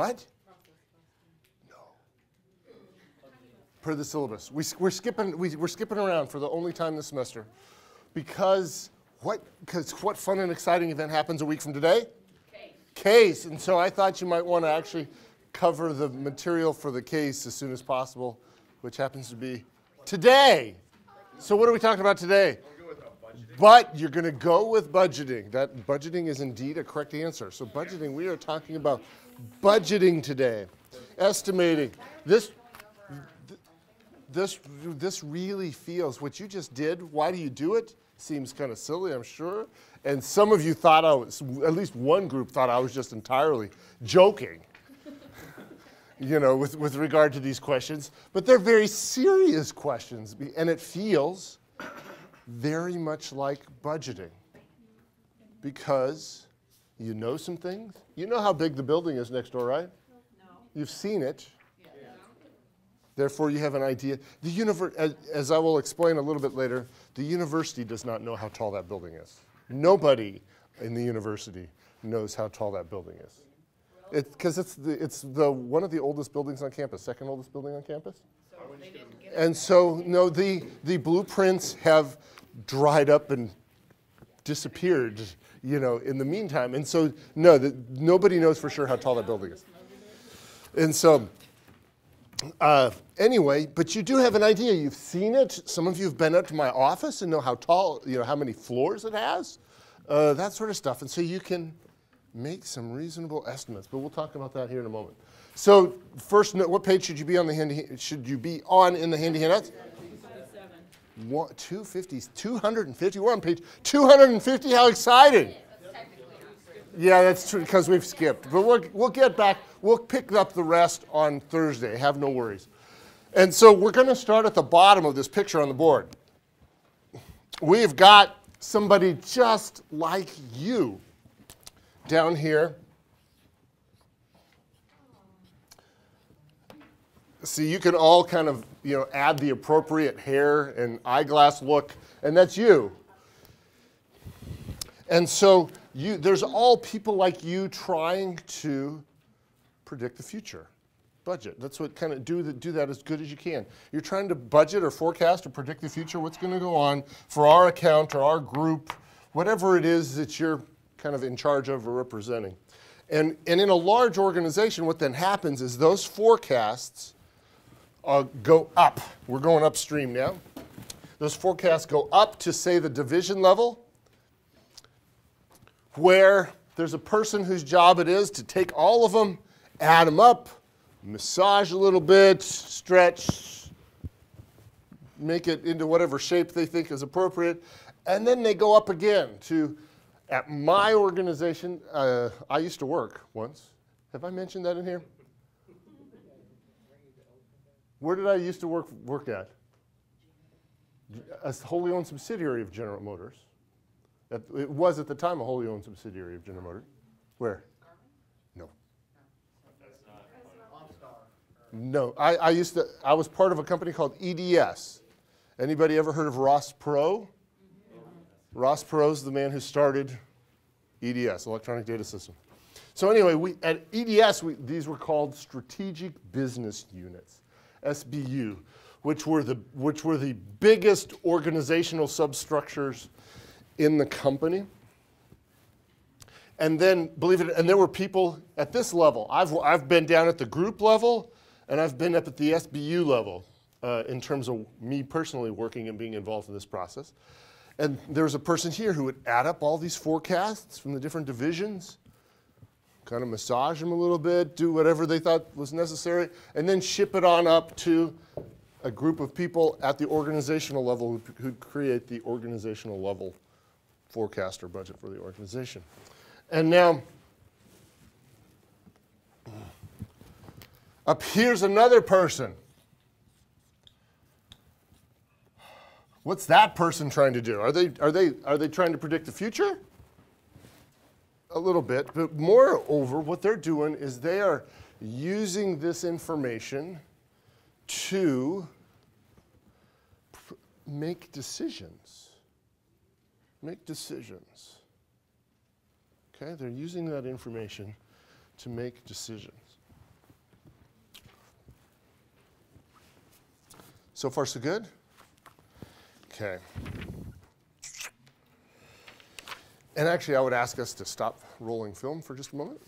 What? No. Per the syllabus. We're skipping around for the only time this semester. Because what fun and exciting event happens a week from today? Case. And so I thought you might want to actually cover the material for the case as soon as possible, which happens to be today. So what are we talking about today? But you're going to go with budgeting. That budgeting is indeed a correct answer. So budgeting, we are talking about budgeting today. Estimating. This really feels, what you just did, why do you do it? Seems kind of silly, I'm sure. And some of you thought I was, at least one group thought I was just entirely joking, you know, with regard to these questions. But they're very serious questions, and it feels very much like budgeting because you know some things. You know how big the building is next door, right? No. You've seen it. Yeah. Therefore, you have an idea. As I will explain a little bit later, the university does not know how tall that building is. Nobody in the university knows how tall that building is. Because it's one of the oldest buildings on campus, second oldest building on campus. And so, no, the blueprints have dried up and disappeared, you know, in the meantime. And so, no, nobody knows for sure how tall that building is. And so, anyway, but you do have an idea. You've seen it. Some of you have been up to my office and know how tall, you know, how many floors it has, that sort of stuff. And so you can make some reasonable estimates. But we'll talk about that here in a moment. So first, what page should you be on in the handy handouts? 250. We're on page 250. How exciting! Yeah, that's true because we've skipped. But we'll get back. We'll pick up the rest on Thursday. Have no worries. And so we're going to start at the bottom of this picture on the board. We've got somebody just like you down here. See, you can all kind of, you know, add the appropriate hair and eyeglass look, and that's you. And so there's all people like you trying to predict the future. Budget. That's what kind of do that as good as you can. You're trying to budget or forecast or predict the future, what's going to go on for our account or our group, whatever it is that you're kind of in charge of or representing. And in a large organization, what then happens is those forecasts go up. We're going upstream now. Those forecasts go up to, say, the division level, where there's a person whose job it is to take all of them, add them up, massage a little bit, stretch, make it into whatever shape they think is appropriate, and then they go up again to, at my organization, I used to work once. Have I mentioned that in here? Where did I used to work at? A wholly owned subsidiary of General Motors. It was at the time a wholly owned subsidiary of General Motors. Where? No. No, I was part of a company called EDS. Anybody ever heard of Ross Perot? Ross Perot's the man who started EDS, Electronic Data System. So anyway, at EDS, these were called Strategic Business Units, SBU, which were the biggest organizational substructures in the company. And then, believe it, and there were people at this level. I've been down at the group level, and I've been up at the SBU level in terms of me personally working and being involved in this process. And there was a person here who would add up all these forecasts from the different divisions, kind of massage them a little bit, do whatever they thought was necessary, and then ship it on up to a group of people at the organizational level who'd create the organizational level forecast or budget for the organization. And now, up here's another person. What's that person trying to do? Are they trying to predict the future? A little bit, but moreover, what they're doing is they are using this information to make decisions. Make decisions. Okay, they're using that information to make decisions. So far, so good? Okay. And actually, I would ask us to stop rolling film for just a moment.